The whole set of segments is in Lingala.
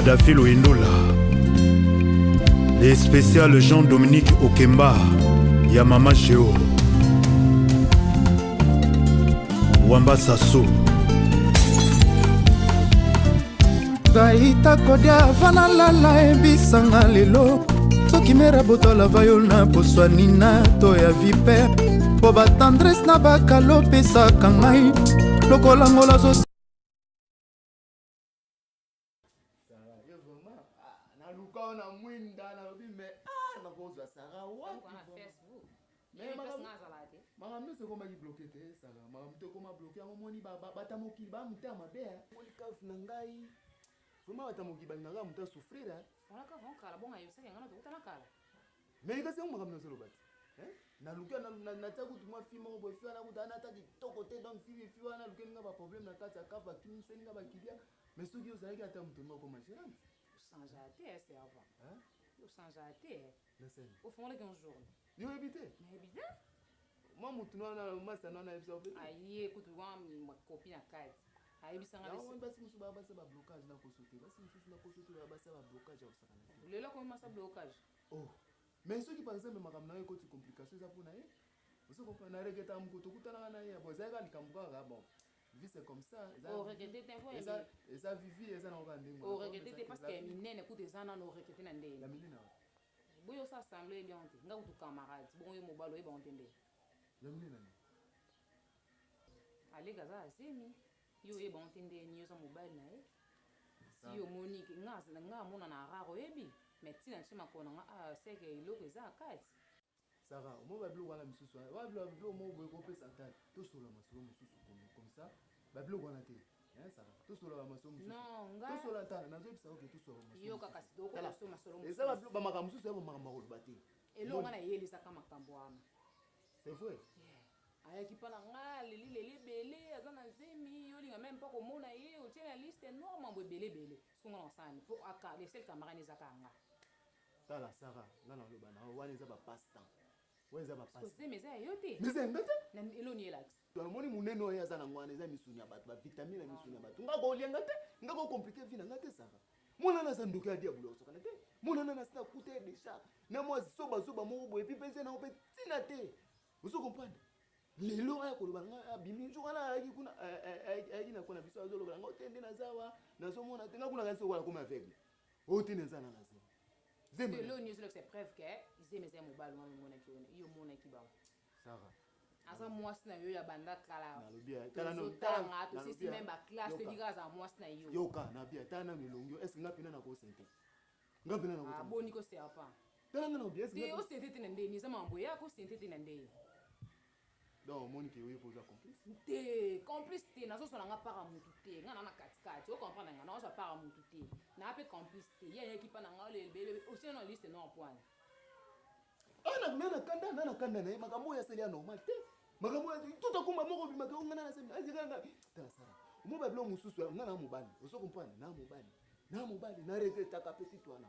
Adafi Loindola, les spéciales Jean-Dominique Okemba, Yamama Géo, Wamba Sasso. Gaita kodia vana lala ebisanga lelo. Soki mera botola vayol na poswani na to ya viper. Po ba tendresse na bakalo pesa kangai. Lokola ngola zo Maman se koma bloqué te sala maman te koma bloqué a moni bata moki ba muta mabe oli ka funangai fuma bata moki ba nganga muta souffrir on ka von kala bonga yesa ngana to kutana kala mais ka se ngoma kamno solo bat na luka na taku tuma fima ko boy fana ko dana ta di to côté donc fi wana luka nga ba problème na kata ka va kin se nga ba kilia mais ce qui osait ka ta mutu ko machirante sans até c'est avant yo sans até au fond les 15 jours yo habité mais habité moi mutu na masa na episode ayi kutu wa ma copine à carte ayi bisanga basi basi musu ba basa ba blocage na kosote basi musu na kosote ba basa ba blocage au sakana lelo ko masa blocage oh mais ceux qui par exemple makamna ko ti complication ça pour na ye vous comprenez na regeta mko to kutana na ye bon zaka likambuka ga bon vie c'est comme ça oh regretter t'es voyé et ça vivi et ça na ka ndenge oh regretter parce que minene ku des ana no regretter na ndenge la minene boyo ça semblait bien nga ku camarade bon yo mobalo e ba entendre la minene ale gaza asemi yo e ba entendre ni yo sa mobile na e si yo monique nga mona na raro ebi mais tina nchima kona nga c'est que iloko eza akati Sarah mo ba blo wana misusu wa blo mo boy ko pesa tata to solo masolo misusu comme ça ba blo wana te Sarah to solo masolo misusu non nga to solo tata na zo pesa ko to solo masolo yo kaka si doko la solo masolo eza ba blo ba makambo misusu ya ba makambo ko bati elo nga na yelisa kama makambo wana c'est vrai ayaki pana nga leli belé azana zemi yo linga même pas komona ye o tient la liste énorme bo belé songa na sani pour aka les sel camarades zakanga tala Sarah nga na loba na wani za ba passe temps weza ba passe c'est mais yote mais c'est ngata na elo ni relax to moni munene oya za na ngwana za misunya bat ba vitamine misunya bat nga ko lianga te nga ko compliquer vie na ngate Sarah mona na sanduku ya diabolo so kana te mona na sina coûter déjà na moi soba mo bo epi penser na opet tina te vous comprenez lelo aya koloba nga bimi njuka na ayaki kuna ayaki na kona biso azoloba nga otende na zawa na so mona tenga kuna kanso wala comme aveugle otende za na nazo zembe lelo ni c'est preuve que zembe c'est mobile mona ki yo mona ki ba Sarah asa mwasi na yo ya banda kala na lobia tala no tanga to si même ba classe te diga za mwasi na yo yoka na bia tala na milongo est-ce nga pina na ko sente nga pina na ko ah boni ko serpent tala na bia est-ce nga o sente te nende ni za mambo ya ko sente te nende donc moni ki oui pour la complice te complice te na so so nga para mutu te nga na katikati o comprendre nga na so para mutu te na pe complice te ya ekipa na nga le bele o seno liste non point na kanda na makambo ya selia normal te makambo tout akuma moko bima ke ngana na sema azikanga tala Sara mo ba blo mususu ngana mobali oso comprendre na mobali na regreta ka petit wana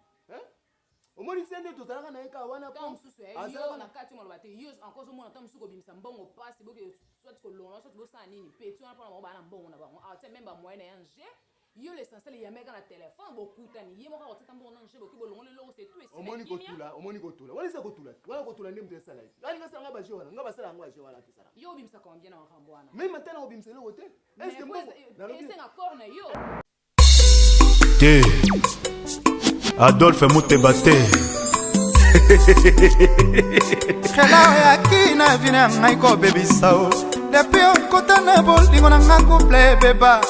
omoni sende to zalaka na eka wana po mususu yo na kati mo lobate yo encore so mona tam suko bimisa mbongo passe boke soit ko longa soit bo sa nini pe tu na pa mo ba na mbongo na bango te même ba moyen ya nje yo l'essentiel ya meka na téléphone bokutani ye moko otata mbongo na nje boki bolongo le longo c'est tout et omoni ko tula wala sa ko tula ndimte sala yi ali nga sala nga ba je wana nga ba sala nga je wana te sala yo bimisa combien na makambo wana même maintenant obimisa le hotel est-ce que moi c'est encore na yo te Adolphe Mutebate Kela ya kina vina ngai ko bebisao depuis okota na bolingo na nga couple beba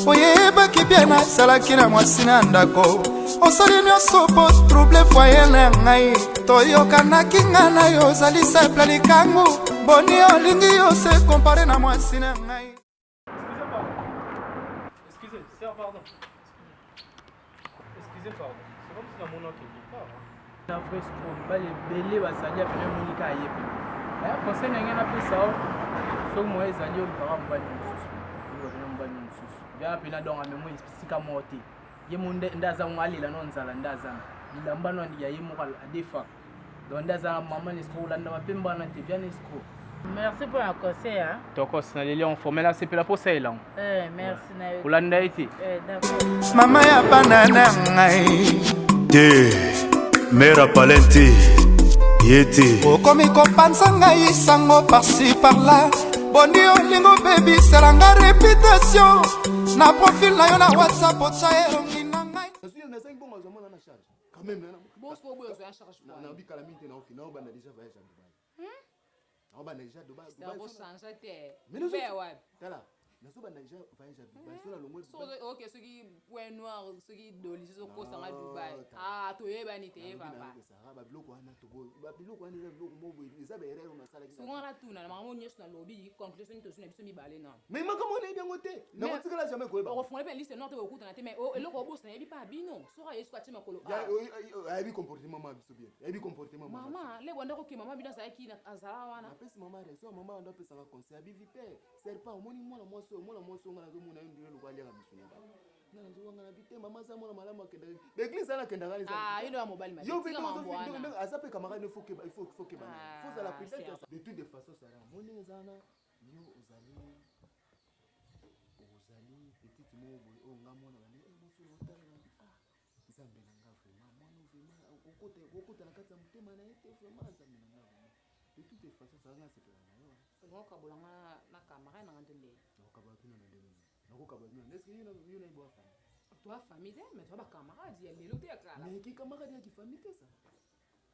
oyeba kibia na salaki na mwasi na ndako osali nyonso po trouble foyer na ngai toyokanaki nga na yo ozali simple likangu boni olingi yo se compare na mwasi na ngai Excusez, pardon. C'est comme si la monnaie quelque part. La vraie scope, pas les belés, va s'allier avec les moniques à yépi. Conseil n'a rien à faire ça. Sauf moi, les alliés, on va me battre une sauce. On va me battre une sauce. Viens à peine dans la mémoire, c'est qu'à monter. Il y a mon ndaza mwali la non zala ndaza. Il a mbano ndi ya yemo à défa. Donc ndaza maman est scroll, là n'a pas mbano te vient est scroll. Merci pour un conseil. Hein? tokos na leli on formel asepela mpo saelango Merci. kolanda ye te D'accord. mama ya bana na ngai te mera palenti ye te okomi kopanza ngai sango parci parla bondi olingo obebiselanga réputation na profil na yo na whatsapp otya elongi na ngai nasangi bongo azomona na charge quand même bosko oboyo ozoya charge na bikala mingi te naoki naobanda déjà voyage à Dubaï naobanda déjà Dubaï bochange te Mais be wapi tala nazobanda déjà voyage à Dubaï sola longwe ok soki point noir soki dolisi sokosanga dubai toyebani te papa babiloko wana babiloko wana eza biloko moko eza baerreur nasalaki soki wana tuna na makambo nyonso nalobi conclusion tozwi na biso mibale na mais makambo nayebi yango te nakotikala jamais koyeba okofungoli mpe liste noir te kokutana te mais eloko obosa nayebi mpa bino soki ayebi soki atie makolo ayebi comportement ma biso bien ayebi comportement mama lebwanda koki mama bino azalaki azala wana apesi mama reso mama ando apesaka conseil abivi te serpa omoni mwana mwasi nga nazomona yo ndire lokwa aliaka misuna ba nga nazowanga na bite mama aza mwana malamu akenda l'église ana akendaka yino ya mobali aza mpe camarade faut kebana fozala prudente de toute de façon sara moni ezana yo ozali petite moko boye oyo nga mwana bane mosolo otala nzambe na nga vraiment mwana vraiment okota na kati ya motema na ye te vraiment nzambe na nga vraiment de toute façon sara nga sepela na yo ngokabolanga na camarade nanga nde ndenge nakokaba bino na ndenge nakokaba bino est-ce que yo na ibo afami toi famille te mais toi ba camarade ya lelo te ya kala mais ki camarade ya ki famille te ça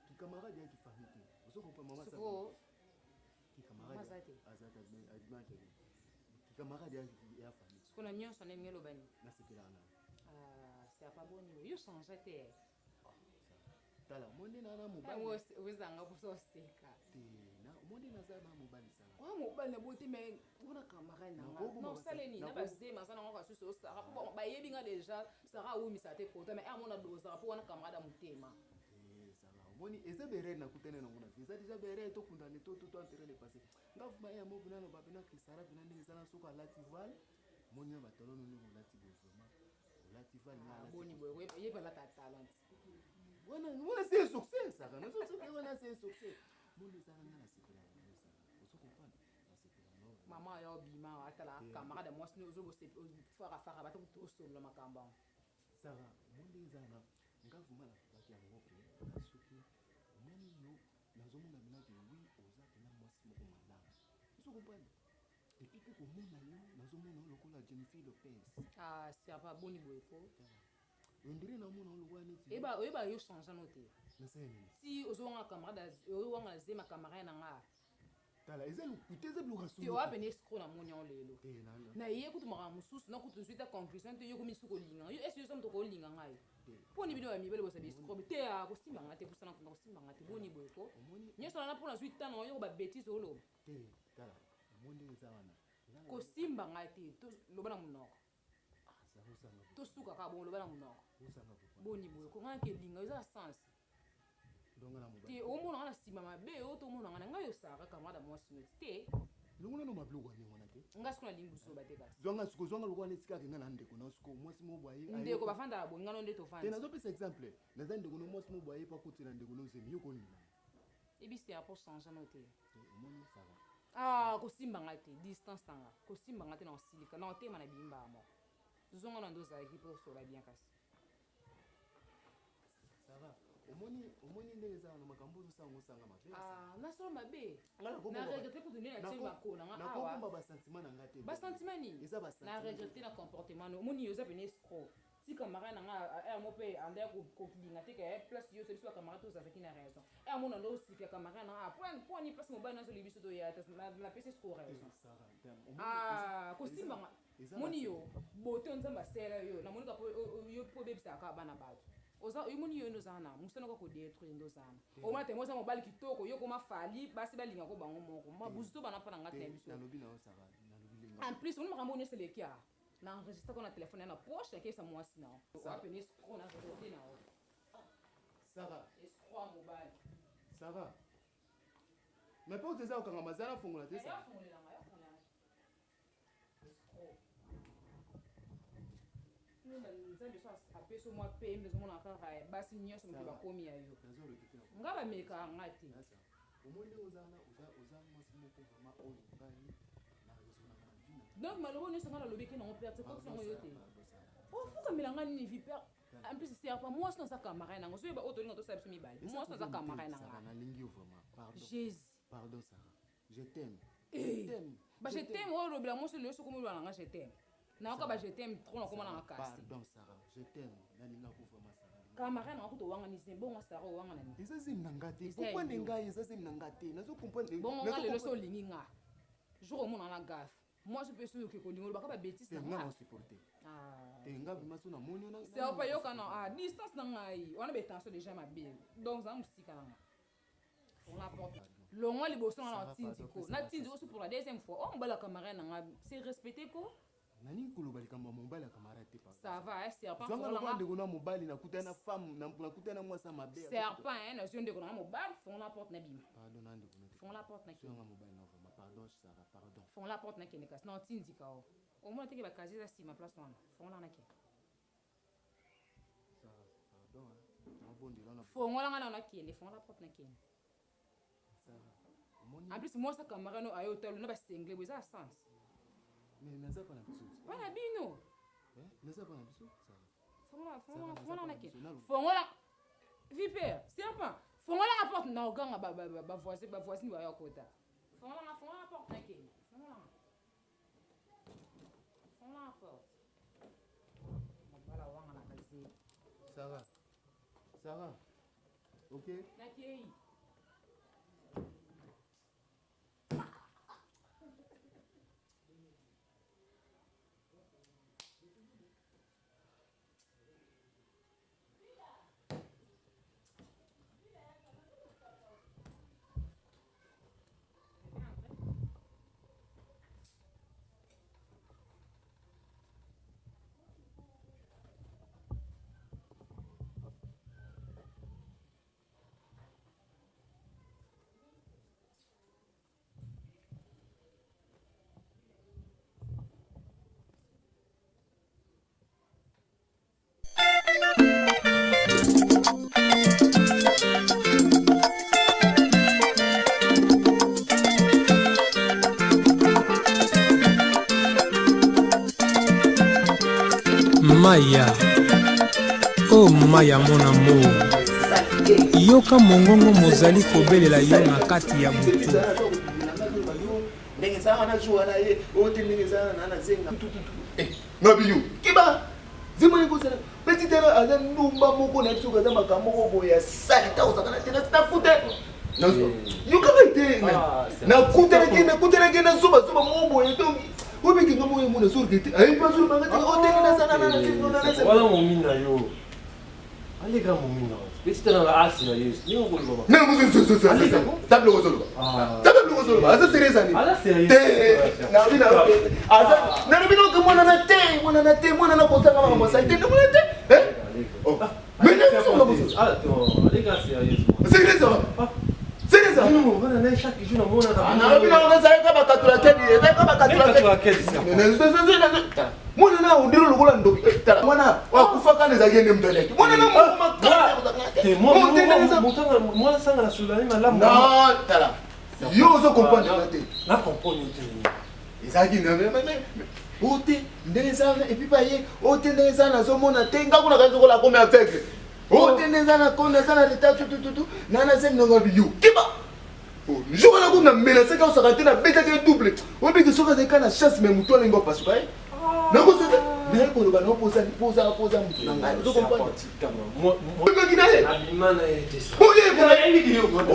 ki camarade ya ki famille te oso ko mama sa ki camarade azata adma ke ki camarade ya famille kuna nyonso na ngelo bani na sepela na c'est pas bon yo changer te tala monde na mobali wezanga kusoseka te na monde na za na mobali sana kwa mobali na bote mais kuna camarade nanga non saleni na bazema sana ngaka suso sara po ba yebi nga déjà sara umisa te kota mais amona doza po wana camarade mutema sara moni eza bere na kutene na ngona eza déjà bere to kundane to enterrer le passé ngavuma ya mobu na no babena kisara bina ndenge sana soka latival moni ya batolo no no latival latival na boni boy yeba la talent wana c'est succès ça kana wana c'est succès monde ça nga na sekela oso comprendre na sekela no mama ya obima atala camarade moi sino ozo fara bato tosolo makamba sara monde zana ngavuma la baki ya ngoko soki moni no nazomona bina ke oui oza pena moi moko malanga oso comprendre et puis ko mona yo nazomona lokola jeune fille Lopez c'est pas boni boy ko ondire na mona lokwa neti eba yo changer note naseni si ozonga camarade ozonga zema camarade nanga tala eza lukuteze blukasu yo ape ne scroll na monya lelo te nanga na ye kutu maka mususu na kutu suite conclusion te yo komi suko linga yo est yo somme to ko linga ngai poni bino ya mibele bosa bi scroll te ya ko simba ngate kusana ko simba ngate boni boy ko nyeso na pona suite tano yo ba bêtise olo te tala monde eza wana ko simba ngate to lobana munoko to suka ka bon lobana munoko boni boy ko ngake linga eza sens donga na mobali te omona na sima mabe o to mona ngana ngayo saka camarade moi sino te longona no mabluko ni ngona te ngasko na linguso bateka zonga lokwa netika ke ngana ndeko na suko mwasi mo boye ndeko bafanda bo ngano nde to fanda te nazo pesa exemple na za ndeko no mwasi mo boye pa kuti na ndeko no zemi yo ko ni ebisi ya pour changer note omoni sala ko simba ngate distance tanga ko simba ngate na silika na tema na bimba mo zonga na ndoza ki pour sola bien kasi sala omoni ndenge za na makambo zo sango sanga mabe na solo mabe na regrette ko donner na timba ko na awa na ko ba sentiment na ngate ba sentiment ni eza ba na regrette na comportement no moni yoza bene escroc si camarade na mo pe ande ko linga te ke place yo c'est soit camarade to ça qui na raison mon ando si que camarade na point ni place mo ba na so libiso to ya na pese escroc raison ko simba moni yo bote nzamba sera yo na moni ka yo po bebisa ka bana bato oza imuni yo ndozana musana ko détruire ndozana o mate moza mobali kitoko yo koma fali basi balinga ko bango moko mabuzo bana pa ngata na biso nalobi na osaka nalobi en plus on makambo nyese lekia na enregistre ko na téléphone na poche ke sa mwasi na ça penis ko na regarder na saka escroc mobile saka mais pas uteza okanga mazana fungola te sa nzambe so apeso mwa pembe zomona kaka basi nyonso moto bakomi ya yo nga bameka nga te Donc malheureusement nous sommes dans le week-end on perd c'est quoi son yoté. Oh faut que milanga ni vie perd. En plus c'est pas moi c'est ça camarade nango so ba otolinga to sabe mi bali. Moi c'est ça camarade nango. Pardon. Jésus. Pardon Sarah. Je t'aime. Bah je t'aime oh le blanc moi c'est le so comme langa je t'aime. Na ka ba je t'aime trop na comme na kasi. Pardon Sarah. Je t'aime. Nalinga ko vraiment Sarah. Camarade nango to wanga ni bon Sarah wanga nani. Eza zimnangate. Pourquoi nenga eza zimnangate? Nazo comprendre. Bon nga le so lingi nga. Jour au monde na gaffe. Moi je peux sûr que kolingo ba ka ba bêtise na nga. Tenga bimaso na monyo na. C'est pas yo kana à distance na ngai. On a be tension déjà ma bien. Donc ça musika na. On apporte. Longo liboso na tindiko. Na tindiko pour la deuxième fois. On ba la camarade na nga. C'est respecté ko. Nani koloba likamba mobali ya camarade te pas. Ça va, serpent. Zanga na ndeko na mobali na kutana femme na kutana mwasa mabe. Serpent na zone ndeko na mobali, font la porte na bim. Pardon na ndeko. Font la porte na ki. Zanga mobali na vraiment pardon Sarah, pardon. Font la porte na ki nekas. Non tindika o. Au moins teke ba kazi za si ma place wana. Font la na ki. Sarah, pardon. Na bondi là na. Font la na ki, font la porte na ki. Sarah. En plus moi ça camarade no ayo telo na ba sengle bo ça sens. Mais naza pas na biso. Wana bino. Naza pas na biso Sarah. Font la na ki. Font la Vipère, serpent. Font la porte na oganga ba voisin wa yakota. Font la porte na ki. Font la porte. Bala wanga na kazi. Sarah. Sarah. OK? Na ki. Maya, oh Maya mon amour, yoka mongongo mozali kobelela yo na kati ya butu. Mabiyo, kiba zimoni kozela petit terrain ala ndumba moko na tsuka za makambo ko boya sali ta osakana tena stakute. Yo kabete na kutela kina zuba mo boya donc obi kinga mo yemo na surgete ay pas sur bangati hotel na sana na sino wala mo mina yo alega mo mina petit terrain la asi na yesu ni ngolo baba na mo so table kozolo asa sereza ni ala serious na bina asa na bino ko mona na te mona na kosanga mama mosalite na mona te oh mais na so na boso ala to alega serious sereza no vana na chaque jour na mona na bino ko sa ka bakatula kedi mwana na udiro lokola ndoki tala mwana wakufa kana zagende mtoleki mwana na mwana sanga na sulani malamu na tala yo zo comprendre te na comprendre te ezaki na ote ndezana et puis paye ote ndezana zo mona te ngakuna kanzo kola comme aveugle ote ndezana kona sana leta tout nana sem nonga biyo kiba jour na kuna menacer ka osakate na beta ke double obi ke soka zeka na chasse mais muto lengo pasuka nako sete mais ko lo bana posa mutu na ngai zo comprendre moi kinale abimana ete ça oye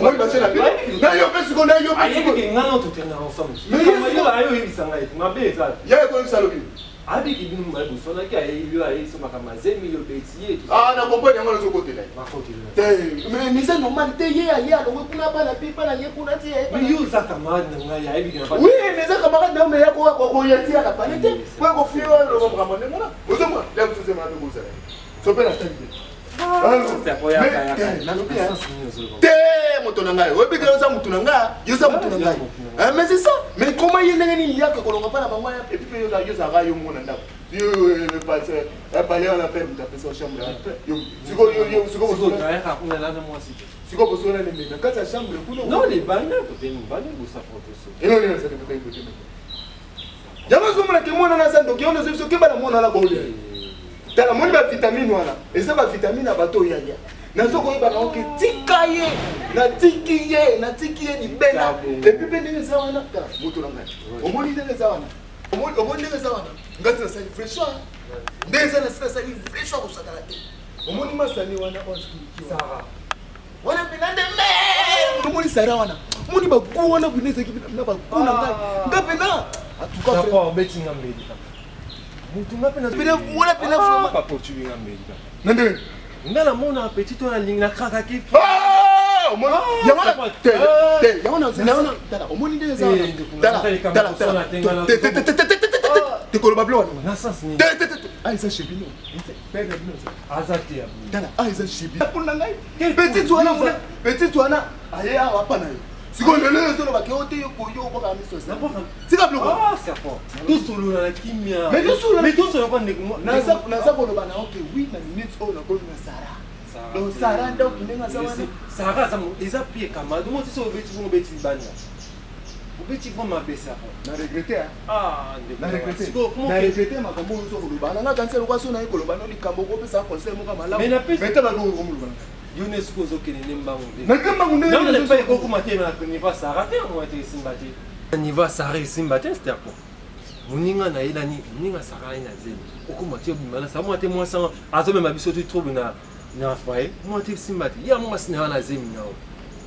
moi basé na bio na yo pesi ko na yo ayi ke ngana to tena ensemble mais yo ayo ibisanga ete mabe ça ya ko ibisalobi abi ki binu mali busona ki ayi yo ayi so makama zemi yo betier ah na comprendre yango zo côté là ma côté mais ni c'est normal te ye ya lo kuna bana pipa na ye kuna ti mais yo ça camarade na ngai ayi bi na oui mais ça camarade na me ya ko ya ti ya la panete ko fio lo ko kamone mona ozo mo ya ko se ma be ko se so pe na tande c'est apoya kaya na no te moto na ngai obi ke yosa mutu na ngai yosa mutu na ngai mais c'est ça mais comment yende ngani ya ko longa pa na bango et puis yosa ga yo mona ndako le passé parler on appelle tu appelles ça chambre yo siko bosola ne mais quand ça chambre kuno non les bana côté bana vous ça professeur et non ça te fait côté jama zo mona ke mona na sando ke on zo so ke bana mona la bole tala moni ba vitamine wana et ça ba vitamine abato ya nazo ko ba na ke tikaye na tikiye ni bela et puis ben ni ça wana ta moto na ngati omoni ndenge ça wana omoni ndenge ça wana ngati na sai fraîcheur ndeza na sasa ni fraîcheur ko sakala te omoni masani wana on studio Sara wana pinande me omoni Sara wana omoni ba ku wana buneza kibi na ba ku na ngape na atuka pas beti ngambeli mutu ngape na pena wala pena fama pas pour tuer ngambeli nande ngala mona petit on a ligne na kraka ki omoni yamana te yamana zinaona tala omoni ndenge za tala te koloba blo na sens ni ah ça chebino père de blo azati ya tala ah ça chebino pour ngai petit wana aye awa pana yo siko lelo zo ba ke ote yo koyo ba ka miso sa sika blo ah serpent tout solo na kimia mais tout solo pas ndeko na sa koloba na okay oui na minutes on a ko na Sara donc Sara ndo kinenga za wana Sara ça eza pie kama do moti so beti banya obeti vraiment pesa na regretter ah na regretter makambo so koloba na cancel kwa so na koloba no likambo ko pesa conseil mo kama la mais ta ba ko koloba UNESCO zo kenene mbango na kamba ngune non le pas ko kumate na niva Sara te on était simbate niva Sara simbate c'était quoi muninga na elani muninga Sara ina zeli okumate obimana sa mo te mo sa azo même biso tu trouve na faye mo te simbate ya mo sina na zemi nao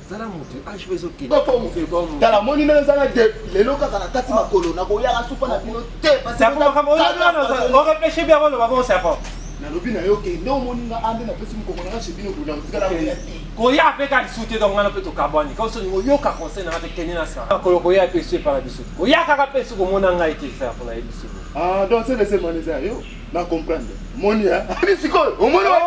zala mutu ashwe zo ke ba po mo fe ko mo tala moni na zala de lelo kaka na kati makolo na ko ya ka supa na bino te parce que on réfléchit bien avant le wagon c'est pas na lobi na yo ke ndo moni nga ande na pesi mko na chebino ko na tikala ko ya pe ka disute donc ngana pe to kabani ko so yo ka conseil na te kenina sa ko ya pe se para disute ko ya ka pe se ko mona ngai te faire pour la disute ah donc c'est laisser maniser yo na comprendre moni ya ni siko o moni wa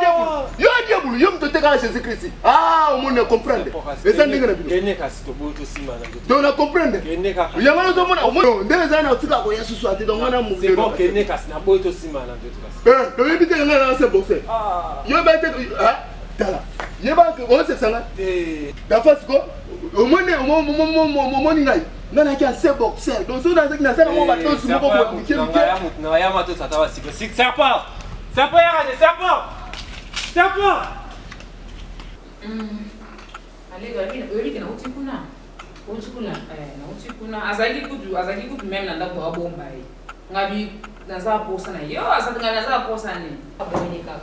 diabulu yo mto te ka Jésus Christ ah o moni comprendre et ça ndinga na bino kene ka sito bo to sima na donc na comprendre kene ka ya ngana zo mona o moni ndele za na tika ko Yesu ate donc ngana mu c'est bon kene ka na bo to sima na to ka donc yebite ngana na se boxer yo ba te ah tala yeba ko o se sanga da fasiko o moni ngai nana ki a se boxer donc so na ça na mo ba to su mo ko na ya ma to tata wa siko sik serpent ya de serpent allez gari ori kana utikuna na utikuna azali kudu même na ndako abomba yi ngabi naza posa na yo azanga naza posa ni abonika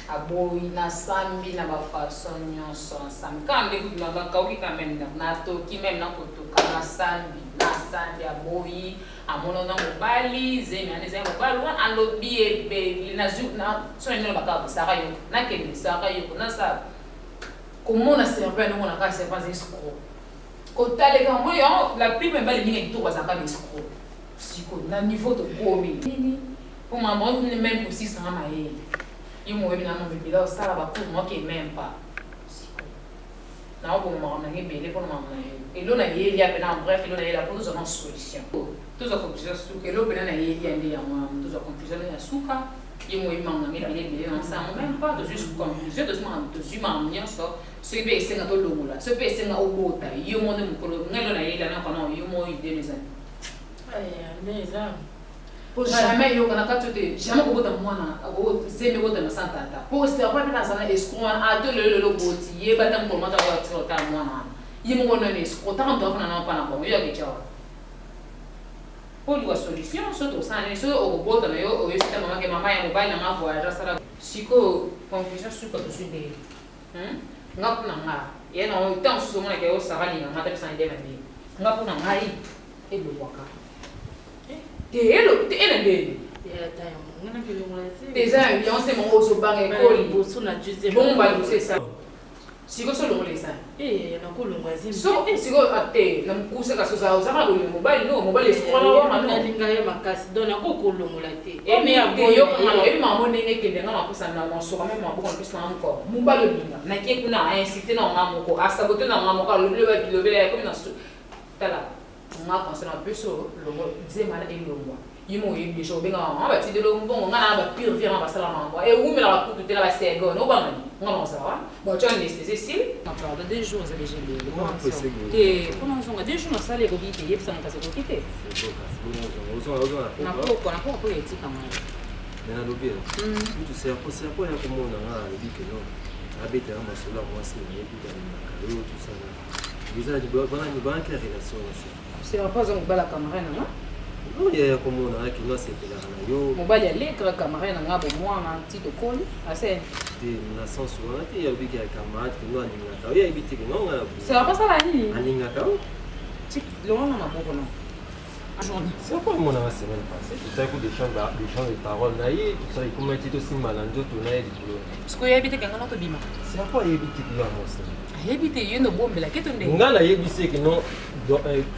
aboyi na sambi na ba façon nyonso ensemble kambe kudu na kauki quand même na toki même na kotoka na sambi aboyi amono na mobali zemi aneza mobali wana alobi ebe na zu na so nino baka Sara yo na kende Sara yo na sa komona serpent no mona ka serpent escroc ko talega moyo la plus même bali mingi to bazaka escroc siko na niveau de komi nini pour maman même aussi sans maye yo mo webi na mo bibila o sala ba ko mo ke même pas siko na o mo na ngebele pour maman et là, il y a bref, il y a pour nous avons solution. Tous les conclusions sous que l'eau il y a des tous les conclusions il y a sous cas il y a même ensemble même pas de juste conclusion de humain ça ce que c'est un peu long là ce que c'est un au bota il y a mon nom que l'on a il y a na kana il y a mon idée les pour jamais yo kana katote jamais ko bota mwana ko zeme bota na santata pour se pas na sana escroc a to le boti ye ba tam ko mata ko ta mwana yimo ngona nesko otaka ndo afuna na pana kwa yo ngechawa poli wa solution so to sana so obota na yo o yesita mama ya mobile na mavo ya sala siko conclusion suka to sude ngapuna nga yena o tan so mona ke o Sara linga mata pesa ndema ni ngapuna ngai ebe waka te elo te ene de ya tayo ngana ke ngona se déjà on sait mon oso bange ko bo so na juice bon ba c'est ça siko so longo lesa na ko longo azim so siko ate na mkuse ka so za uzama lo mobile no mobile siko na na linga ya makasi dona ko ko longo la te e me ya boyo kana e ma mone ne kende ngama kusa na so quand même beaucoup plus na encore mobile linga na ke kuna a inciter na ngamo ko asabote na ngamo ka lo le comme na tala nga conseil na peso longo zema na elongwa yimo yebi jo benga on ba ti de lo mbongo ngana ba pire vira ba sala mamba e umi la kutu te la ba sego no ba ngana ça va bon tu as anesthésie si na prova 2 jours za déjà le et pour nous on a 2 jours na sala ko bite yep ça na kaso ko kite na ko yeti kama na lobi tu sais pour ya komona nga lobi que non abeta ma sola moi c'est ni puis dans le tout ça déjà du bon quelle relation c'est pas un bala camarade non non il y a comme on a qui nous c'est là yo mobali ya lekra camarade nga bo mwana tito koli ase de na sens où on a bi ya camarade que nous aninga ka ya ibiti que non c'est pas ça la nini aninga ka tik lo na maboko non c'est pas mon la semaine passée tout ça coup des champs de parole naïe tout ça il comment tu aussi malando to naïe du boulot ce que yebite que ngana to bima c'est pas ibiti que là moi yebite yendo bombe la ketonde ngana yebise que non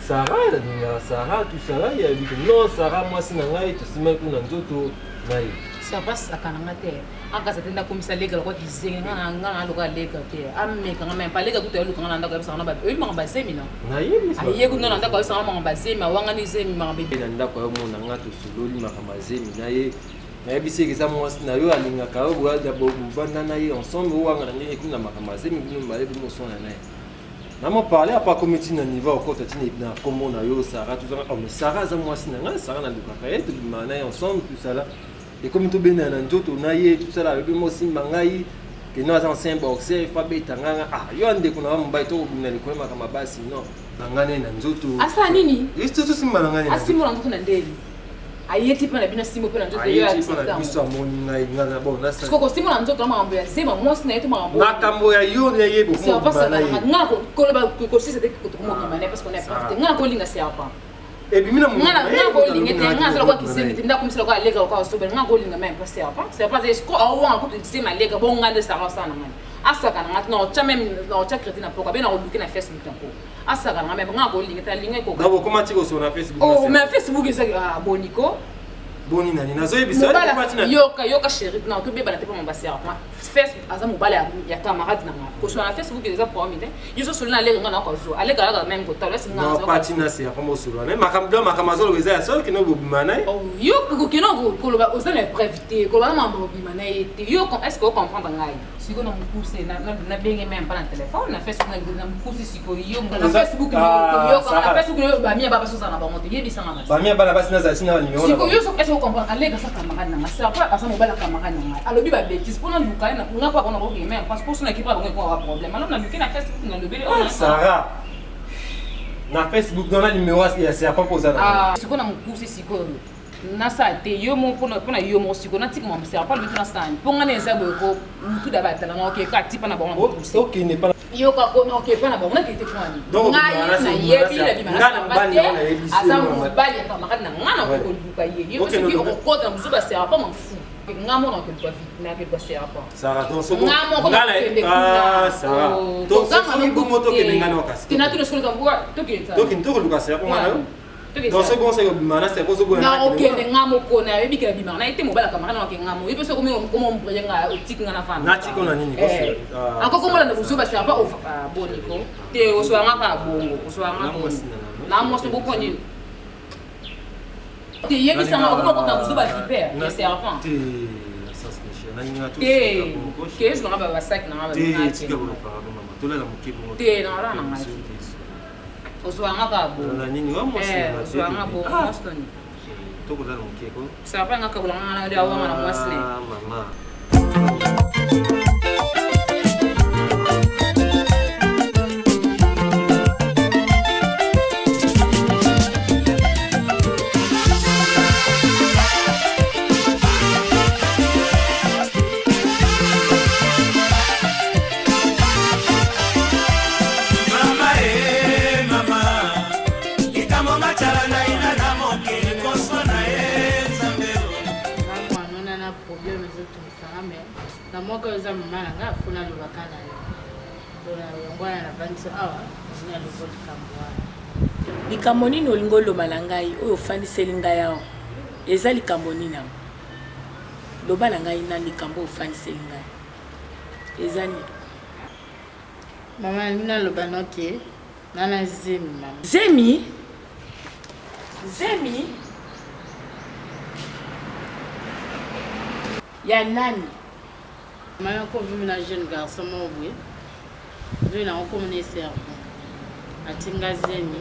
Sarah tout ça là il y a dit que non Sarah moi c'est nangai tout sima kuna nzoto naïe ça passe à kananga te aka satenda komisa lega kwa kizenga ngana loka lega te amme kanga même pas lega tout elu kanga ndaka bisa na ba elu manga bazemi na naïe aye kuna ndaka bisa na manga bazemi wanga ni zemi manga bebe ndaka yo mona ngata sololi makamba zemi naye nayebisi ke za mwasi na yo alingaka yo boya bovanda na ye ensemble owanga na ndenge kuna makamba zemi bino mbale bino sona naye namo parler apa komiti na niveau okota tina na komo na yo Sarah tout ça oh mais Sarah za mwasi na nga Sarah na lukaka ye tout mana ensemble tout ça là et comme to bena na nzoto na ye tout ça là bebe mo simba ngai que nous anciens boxeurs fa beta nganga yo ande kuna mbai to bina likwe makamba basi non ngane na nzoto asa nini isto to simba ngane asimo na nzoto na ndeli ayeti pana bina simo pana nzoto yo ayeti pana biso amoni ngai ngana bon na sa ko simo na nzoto mambo ya zema mwasi na yetu mambo makambo ya yo na yebo c'est pas ça ngana ko ba ko sisi te ko mo kimane parce qu'on est parti ngana ko linga c'est apa et puis mina ngana ko linga te ngana sala ko kisengi te ndako misala ko alega ko so ben ngana ko linga même pas c'est pas est-ce ko awa ko te sema lega bon ngana ça sana ngana asaka ngana no cha même no cha crédit na poka bena ko duki na Facebook tanko asaka ngana même ngana ko linga ta linga ko ngabo comment tu ko sur na Facebook oh mais Facebook c'est boniko boni nani nazoyebisa yoka chéri na to beba na te pa mambasi ya Facebook aza mobala ya camarade na nga ko sur na Facebook eza promis te yuso solina le ngana ko zo ale kala même ko tala singa no patina c'est pas mo solo na makamzo lo eza so kino bobimana oh yo ko kino ko lo ba ozana prévité ko ba mambo bobimana ete yo est-ce que vous comprendre ngai siko na mukuse na benge même pas na téléphone na Facebook na mukuse siko yo na Facebook yo na Facebook ba mia baba so sana ba moto yebisa ngana ba mia bana basi na za sina numéro siko yo so comprendre alega sa camarade na ça pas asa mobala camarade na alobi ba bêtise pour na luka na nga pa kona ko mais parce que pour son équipe ba ko wa problème alors na luka na Facebook na lobi Sarah na Facebook na numéro ya c'est pas poser ah siko na mukuse siko na sa te yo mo pona yo mo siko na tik mo c'est pas le na sa pour nga neza bo ko tout d'abord tala na OK ka tipa na ba OK n'est pas yo ka ko no OK pa na ba na ke te kwani nga na yebi la bi na bani na yebi asa mo bali ka makana ngana ko luka ye yo se ki ko ko na muzuba c'est pas m'en fou nga mo na ko pas vite na ke pas c'est pas Sarah donc so nga mo ko ah Sarah donc so ko moto ke ngana wakasi tina tu so ko ngwa to ke ta donc ndo luka c'est ko ngana dans ce bon c'est que mana c'est pas so bon na OK nga mo ko na yebi ke bi na ite mo bala ka makana ke nga mo ibe so ko mo mo nga o tik nga na fana na tiko na nini ko c'est encore comment na muzuba c'est pas boniko te o so nga ka bongo o so nga bongo na mo so ko ni te yebi sa nga ko na muzuba vipère et serpent ça c'est na ninga tout que je n'aurai pas sac na ba na tika bo pa mama to la mukibo te na ra na o so nga ka bongo na nini wa mo o so nga bongo mastoni to ko la mukiko serpent nga ka bulanga na dia wa na mwasne mama Moko za mama nga afuna lubakana yo. Dona yongwana na banso awa nya luboti kambwa. Likambo nini olingo loba na ngai oyo ofandiseli ngai awa eza likambo nini awa loba na ngai na likambo ofandiseli ngai eza nini Mama nina loba noke nana zemi mama zemi zemi ya nani Mama ko vimi na jeune garçon mo bwe. Ndio na ko mne serpo. Atinga zemi.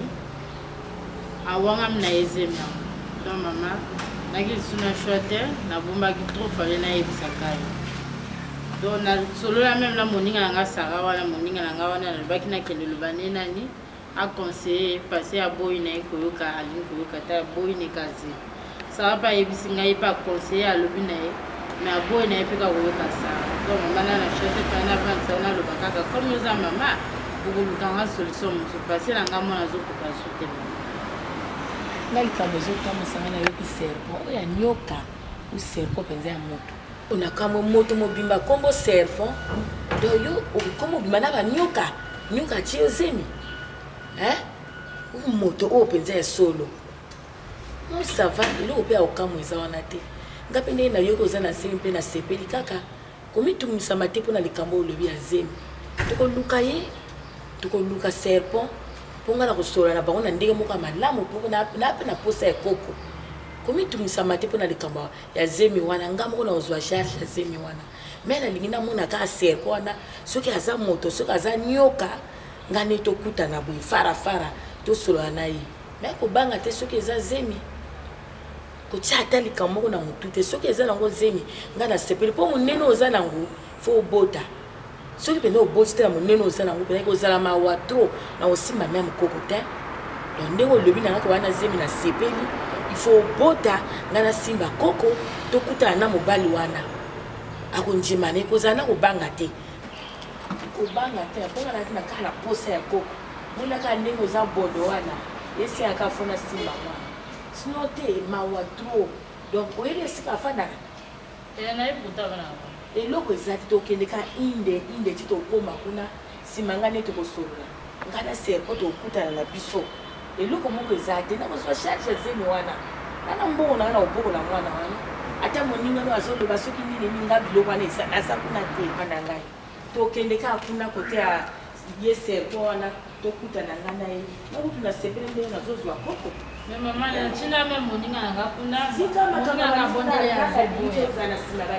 Awanga mna ezemi. Donc mama naki suna shote na bomba ki trop fallait na yebisa kai. Donc na solo la même la moninga nga sara wana moninga nga wana na baki na kende lubane nani a conseiller passer à boy na koyoka ali koyoka ta boy ne kazi. Ça va pas yebisi nga pas conseiller à lobi na mais à boy na pika koyoka ça. Donc maman na shote pa na vanta na lo bakaka comme nous a maman pour lutanga solution mu passer na nga mona zo ko pasute. ngai likambo ezotamwisanga na yoki serpent oyo ya nyoka o serpent mpenza ya moto onakamwe moto mobimba kombo serpent doyo okombo obimba na banyoka nyoka atie ozemi moto oyo mpenza ya solo sava eloko mpe ya okamwa eza wana te nga mpe ndenge nayoki oza na zemi mpe nasepeli kaka komitumisama te mpo na likambo olobi ya zemi tokoluka ye tokoluka serpent ponga na kosola na bango na ndenge moko malamu poko na pe na posa ya koko komitumisama te mpona likambo ya zemi wana nga moko na ozwa charge ya zemi wana me nalingi namona kaka serpent wana soki aza moto soki aza nyoka nga nde tokutana boye farafara tosolola na ye me kobanga te soki eza zemi kotia ata likambo moko na motu te soki eza nango zemi nga nasepeli mpo monene oza nango fo obota soki mpenza oboti te na monene oza nango mpenza kozala mawa tro na kosimba me ya mokoko te don ndenge olobi na ngaka wana zemi nasepeli ifo obota nga nasimba koko tokutana na mobali wana akondimana ekozala na kobanga te mponga nati na kaka na posa ya koko monaka ndenge oza bodo wana esiyaka fona simba mwana sino te mawa tro donc oyeli esika afandaka eloko eza ti tokende ka inde ti tokoma kuna nsima nga nde tokosolola nga na serpo tokutana na biso eloko moko eza te nakozwa charge ya zemi wana nana mbongo nanga na oboko na mwana wana ata moningano azoloba soki nini ninga biloko wana naza kuna te wana ngai tokende ka kuna kote ya ye serpo wana tokutana nga na ye nakutu na sepele ndenge nazozwa koko mais maman ntina même moninga nanga kuna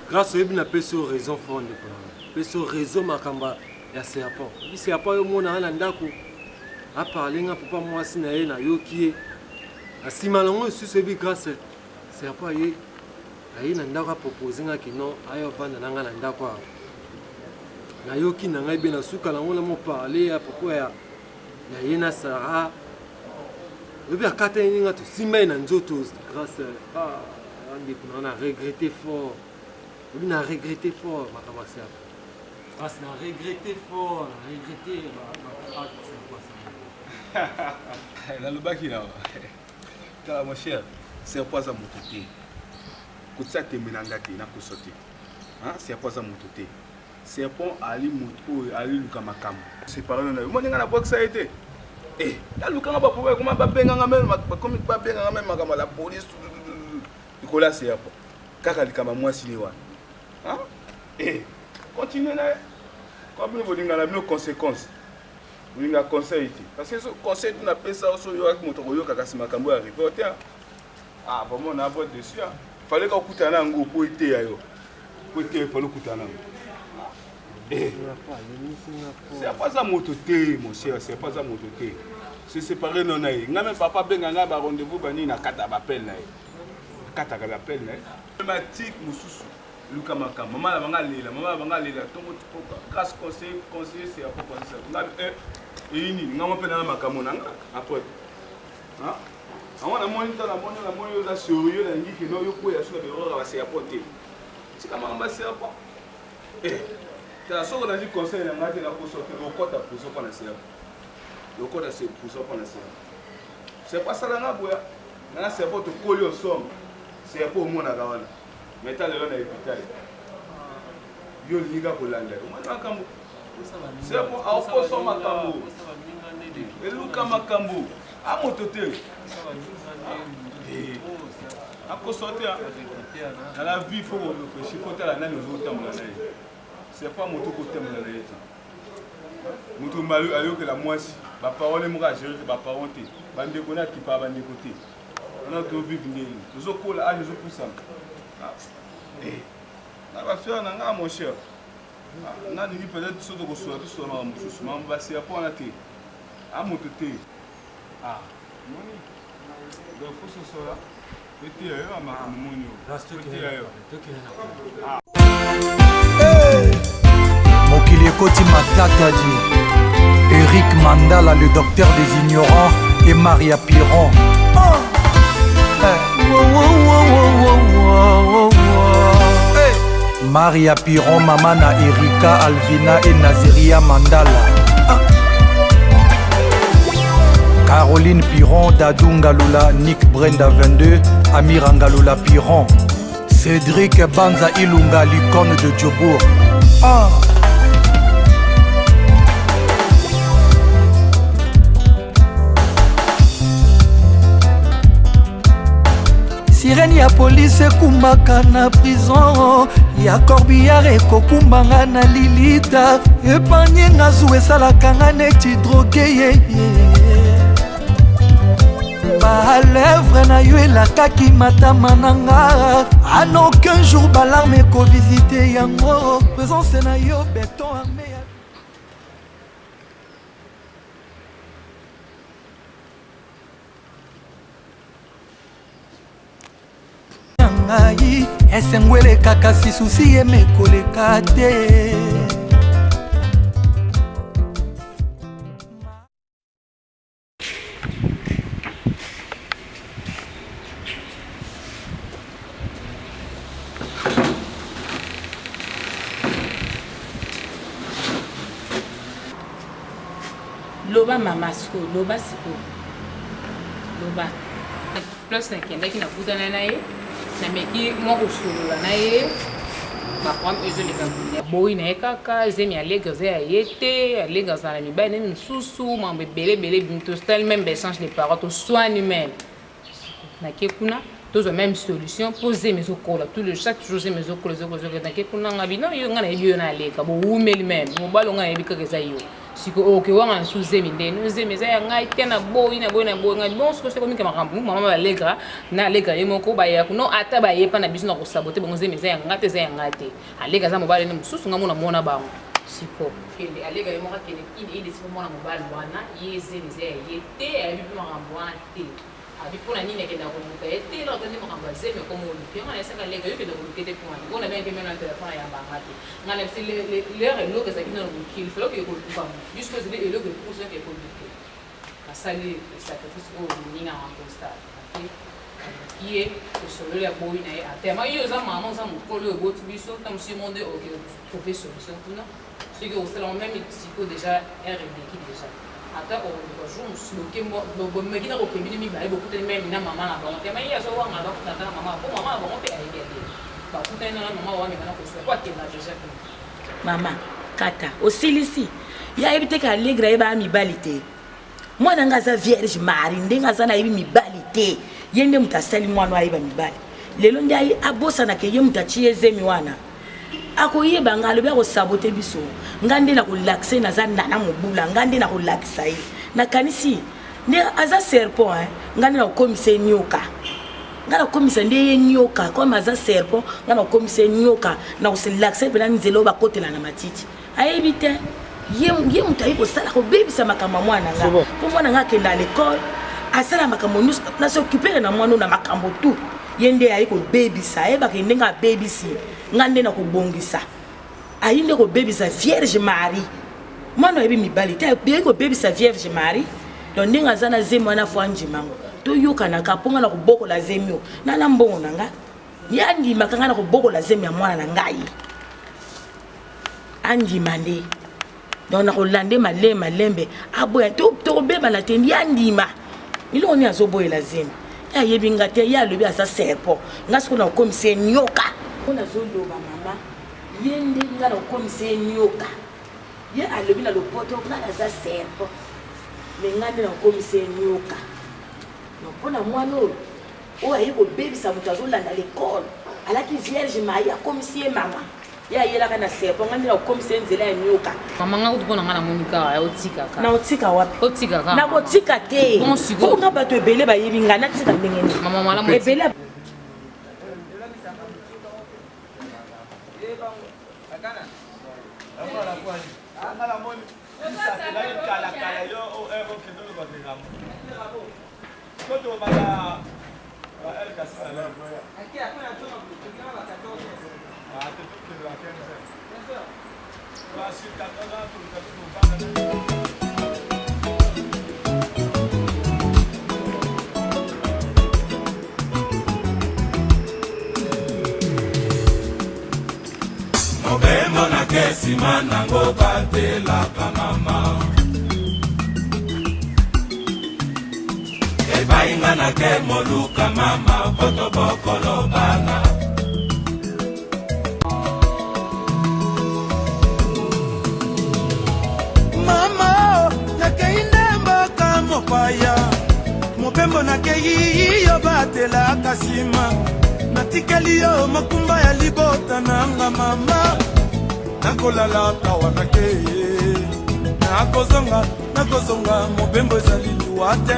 grâce oyebi na pesi o raison fonde pesi o raison makamba ya serpent obi serpent oyo mona na ndako aparle nga papa mwasi na ye nayoki ye asima nango lisusu oyebi grâce serpent aye na ndako apropose nga kino aye ovanda na nga na ndako awa nayoki na ngai be nasuka nango na moparle ya propos ya ye na Sara oyebi akata ye nga tosimba ye na nzoto grâce ndeko na nga na regrette fort oyebi na regrette fort makambo ya serpent grâce na regrette fort na regrette nalobaki na tala mon cher serpent aza moto te kotia tembe na nga te nakoso te serpent aza moto te serpent ali moto oyo aliluka makambo separe na yo moni nga na bokisa ye te nalukanga baproblème koma babenganga meme bakomi babenganga meme makambo la police likolo ya serpent kaka likamba mwasi ne wana continue na ye kwa bino bolingana bino conséquence bolinga conseil te parce que conseil tu napesa oso oyoaki moto koyokaka si makambo ya arrivé te vraiment na vote dessus fallait ka okutana yango po eteya yo po eteya fallait okutana yango c'est pas ça moto te mon cher c'est pas ça moto te se séparer non na ye nga même papa benganga ba rendez-vous bani na kata bapel na ye kata ka bapel na ye thématique mususu luka makambo mama la banga lela tongo grâce conseiller c'est à propos de ça nga ini nga mo pena makambo nanga après awana moni oza sérieux na ngiki no yokoya sur erreur ba c'est apporter tika mamba c'est apport ta soko na di conseil na ngati na ko sortir le code pour ça pour na c'est le code c'est pour ça pour na c'est pas ça na boya na c'est pour te coller au somme c'est pour mon na gawana meta lelo na hôpital yo liga ko landa mwana makambo c'est pour au poso makambo eluka makambo amoto te akosote à la vie faut réfléchir faut tala nani ozotambola na ye c'est pas moto kotambola na ye moto malu ayoke la mwasi ba parole mo ka gérer ba parole te bandeko na kipa bandeko te on a to vivre ndeni ozokola ali ozopusana va faire un mon cher. Na ningi peut-être ce que soit tout son nom je m'en va c'est pour la thé à mon thé ah moni donc faut ce soir était à ma moni mokili ekoti matata di Eric Mandala le docteur des ignorants et Maria Piron Maria Piron, Mamana Erika, Alvina et Naziria Mandala. Caroline Piron, Dadou Ngalula, Nick Brenda 22, Amir Ngalula Piron. Cédric Banza Ilunga, l'icône de Djobourg. Sirène ya police ekumbaka na prison ya corbillard ekokumbanga na lilita epanye nga zu esalaka nga neti droge yeye balèvre na yo elakaki matama na nga en aucun jour balarme ekovisite yango présence na yo beton armé ngai esengweleka kasi susi emekoleka te loba mama siko loba siko loba plus nakendaki nakutana na ye nameki mwa kosolola na ye baprogramme ezoleka boyi na ye kaka zemi alege oza ya ye te alege azala na mibali nani mosusu mambo ebelebele bimi tosali même baéchange de parole toswani même nake kuna tozwa même solution mpo zemi ezokola chaque jour zemi ezokola nake kuna nga bino yo nga nayebi yo na aleka bowumeli même mobali onga nayebi kaka eza yo siko okewanga na su zemi ndeni zemi eza ya ngai te na boyi ngai bon siko seko mike makambo mama balegra na alegra ye moko baya kuno ata bayepa na biso na kosabote bongo zemi eza ya ngai te eza ya ngai te alega za mobali ne mosusu nga mona bango siko kende alega ye moko kende ide siko mona mobali wana ye zemi eza ya ye te ayebi mpe makambo wana te abi mpona nini akenda koluka ye te elaka tende makambo ya zemi okomoluka yango na esaka lega yo kende koluka te mpona mpona bien kemena na telefone ayambanga te nga na bisi lere eloko ezalaki nano mokili feloke ekoluka jusqu'à ezali eloko ekuzoke ekoluka asali sacrifice oyo moninga ya constat ye osolola ya boyi na ye atema yo oza mama oza mokolo oyo eboti biso ta mosi monde oke trouve solution kuna soki osalama même siko déjà rdeki déjà ata jour mosusu bomeki na kokembini mibale bokutani meme na mama na bango tema ye azowanga bakutana na mama po mama na bango mpe ayebi ya te bakutani na mama wameka na kosola po akenda déjà mama kata osilisi yayebi te ka alegra yeba ya mibali te mwana nga aza vierge mari ndenge aza nayebi mibali te ye nde moto asali mwana ayeba mibali lelo nde abosanaka ye moto atie ezemi wana akoyeba nga alobi akosabote biso nga nde nakolakisa ye naza nana mobula nga nde nakolakisa ye nakanisi nde aza serpent nga nde nakokomisa ye nyoka nga nakokomisa nde ye nyoka comme aza serpent nga nakokomisa ye nyoka nakoselakisa ye mpena nzela oyo bakotela na matiti ayebi te ye moto ayi kosala kobebisa makambo ya mwana nga mpo mwana nga akenda à l'école asala makambo nyonso naseokupere na mwana oyo na makambo tu ye nde ayi kobebisa ayebaka ndenge abebisi nga nde nakobongisa ayi nde kobebisa vierge marie mwana ayebi mibali te ayi kobebisa vierge marie don ndenge aza na zemi wana fo andimango toyokanaka mpo nga na kobokola zemi oyo nana mbongo na nga ye andimaka nga na kobokola zemi ya mwana na ngai andima nde donc nakolande malembe aboya tokobeba na te ndi andima iloko nini azoboyela zemi ye ayebi nga te ye alobi aza serpent nga siko na kokomisa ye nyoka mpo nazoloba mama ye nde nga na kokomisa ye nyoka ye alobi na lopoto nga naza serpent me nga nde na kokomisa ye nyoka mpo na mwana oyo aye kobebisa moto azolanda l'école alaki vierge marie akomisi ye mama ye ayelaka na serpent nga nde na kokomisa ye nzela ya nyoka mama nga kutu mpona nga namoni kaka otikaka na otika wapi otikaka nakotika te mpo nga bato ebele bayebi nga natika ndenge nini mama malamu ebele Mobembo na kesi manango batela mama Ebainga na ke moluka mama poto bokolo bana Mama nakei mbaka mopaya Mobembo nakei yo batela kasima Natikeli yo makumba ya libota nanga mama Nakolala tawa nakeye Nakozonga mobembo ezali liwate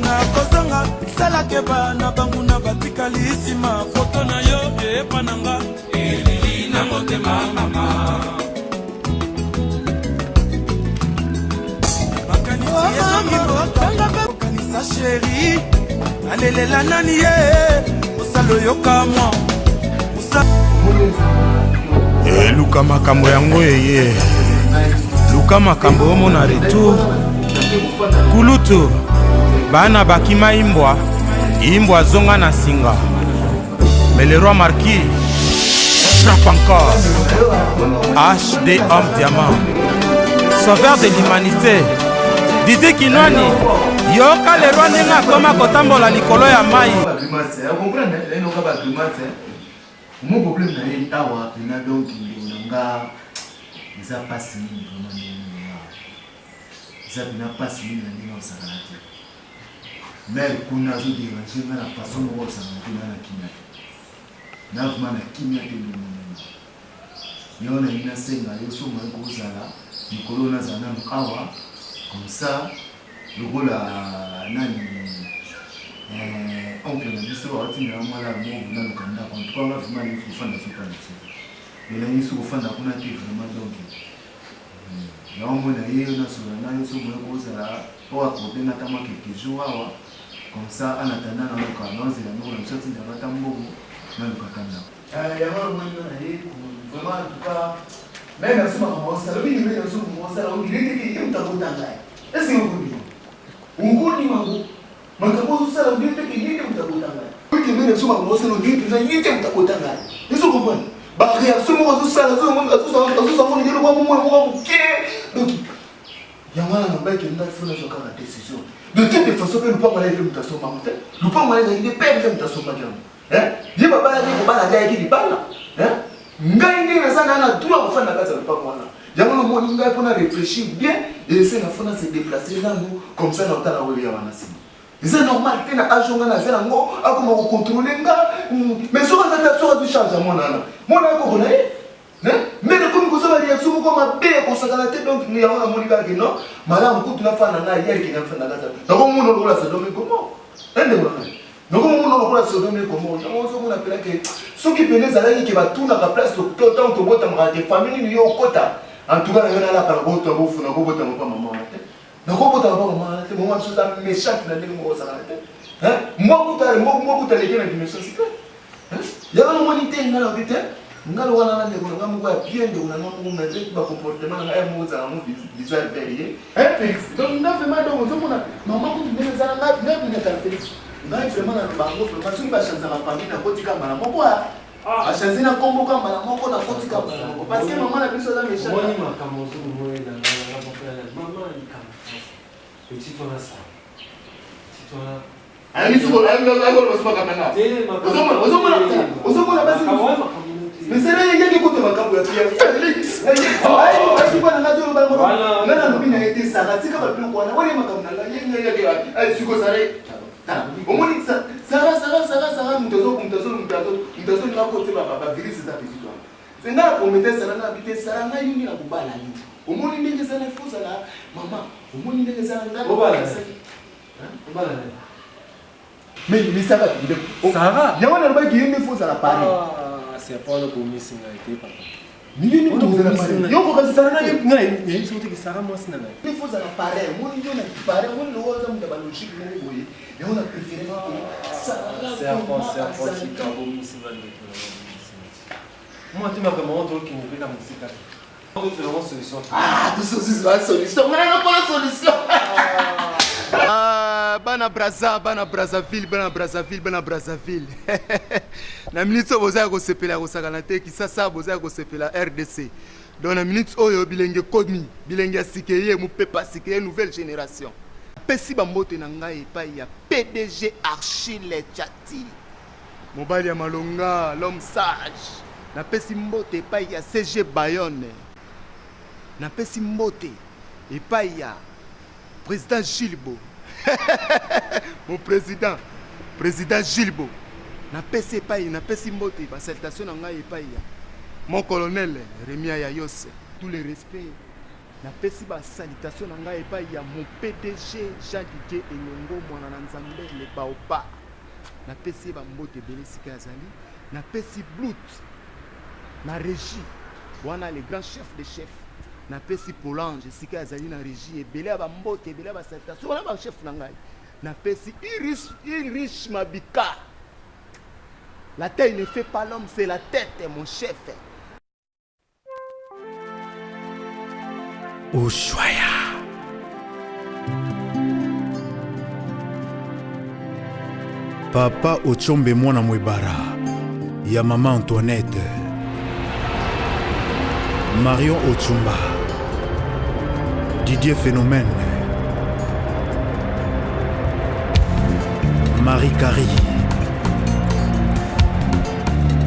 Nakozonga salakeba na bangu na batikali isima Foto na yo epananga elili na motema mama Makanisi ezongi bokanisa sheri Nalelela nani ye luka makambo yango eye luka makambo omona retour kulutu bana bakima imbwa zonga na singa mais le roi marquis frappe encore HD homme diamant sauveur de l'humanité Didi Kinwani yoka le roi ndenge akoma kotambola likolo ya mai mon problème na ye awa pena donc nanga eza pasi mingi vraiment eza pena pasi mingi na ndenge osakana te mais kuna azoderange nga na façon moko osakana te nga na kimia te na vraimen na kimia te yango nalingi nasenga yo so moye kozala mikolo nazala nano awa comme ça lokola nani oncle na biso awatinela mwana mobu naluka ndako antukanga vraimen alingi kofanda soka na te elangi so kofanda kuna te vraiment donc naomona ye nasola nayo so moye kozala po akobenga ta mwa quelque jour awa comme ça en attendant naluka naozela ndoko na biso atindaka ta mbobu nalukaka ndako yango omona na ye vraiment en tout cas même merci makambo osala obi nimeli oso osala obiliteki ye mutakotanga ye esi okondima ukondima ngo makambo osala obiliteki ye mutakotanga ye oki mene so makambo osala obiliteki ye mutakotanga ye esi okompani baréaction moko azosala azosangona ye lokwa momoi moko moke donc yango wana nabaki ngai fo nazwa kaka décision de toute façon mpe lupango na ye mpe mutasombango te lupango na ye ezalaki mpe mpe mutasombaki yango ye babalaki kobala ndayaki libala ngai ndenge naza na droit kofanda na kati ya lupango wana yango nomoni ngai mpona réfléchir bien esenga fona se déplacer nanu comme ça na otala oyo ya wana nsima eza normal te na age nga naza nango akoma kocontrôle nga mais soki aza te soki azochange monana mona ekokona ye mbele komi kozwa baréaction moko mabe ekosakana te donc yango namoni kaka no malamu kutu nafanda na yereke nafanda na kati nakomona lokola Sodome komo endemonanga nakomona lokola Sodome komo yango ozomona pelake soki pene ezalaki ke batunaka place ntango tobotamaka te famille nini yo okota antuka na yo nalaka na botama bofuna kobotama pa mama wana te nakobotama pa mama wana te mama biso eza méchante na ndenge moko osakana te mokutala eke na dimensionsité yango nomoni te nga nabi te nga lo wana na ndeko na nga moko ya bien ndeko na nga moko nazeki bacomportement na nga ya moko ezala mo visuel verrier Félix donc nga vraiment donc ozomona mama kutu ndenge ezala nga binakala Félix ngai vraiment na bango vraiment soki bachanzaka famille nakotika mbala moko achanzi na kombo ka mbala moko nakotika mbala moko parce que mama na biso eza méchant ozomona basi mesele yengeki kuta makambo ya Félix ayikwana nga nalobi na ye te sara tika babiloko wana wana makambo na nga sikozale omoni sara mutu azolingakoteba bavirisi eza petit wana senga na promete sara na abi te sara ngai yungi na kobala nini omoni ndenge ezala efozala mama omoni ndenge ezala mais ça va yango nalobaki ye nde efozala pare c'est pas le commis singa ete papa Nini kozala pareil? Yo ko Sarah ngai sote ki Sarah moi sina ngai. Il faut ça pareil. Moi yo na pareil, moi le oza munda ba logique na boye. Et on a préféré c'est un point qui cabo misima ni. Moi tu m'as vraiment dit qu'il me fait la musique. C'est vraiment solution. Ah, tout ça c'est la solution. Mais non pas la solution. Ah, bana Brazzaville. Na minute boza ko sepela ko sakana te ki sasa boza ko sepela RDC. Dans la minute oyo bilenge komi, bilenge sikeye mu pepa sikeye nouvelle génération. Pesi ba mbote na ngai pa ya PDG Archile Chati. Mobali ya Malonga, l'homme sage. Na pesi mbote pa ya CG Bayonne. Na pesi mbote et pa ya président Gilbo. Mon président Gilbo. Na pesi pa na pesi mbote ba salutation na ngai pa ya mon colonel Rémi Ayayos, tous les respects. Na pesi ba salutation na ngai pa ya mon PDG Jean Didier Enyongo mwana na Nzambe le baoba. Na pesi ba mbote belé sika azali. Na pesi Blut. Na régie wana les grands chefs de chefs. Na pesi Polange sika azali na régie et belé ba mbote belé ba salutation wana ba chef na ngai. Na pesi Irish Mabika. La taille ne fait pas l'homme, c'est la tête, mon chef. Ushuaïa. Papa Ochombe mwana mwebara. Ya maman Antoinette. Marion Ochumba. Didier Phénomène. Marie Carrie.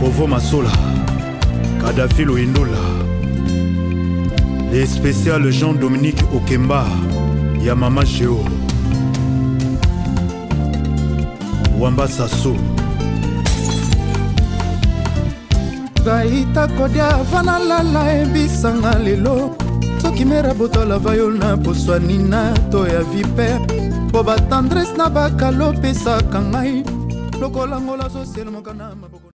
Kovo Masola, Kadhafi Loindola, les spéciales Jean-Dominique Okemba, Yamama Géo, Wamba Sasso. Gaïta Kodia Vanalala Ebisanga Lelo, Sokimera Botola Vayona Poswanina Toya Viper, Boba Tendresse Nabaka Lopesa Kangai, Lokolangola Social Mokana.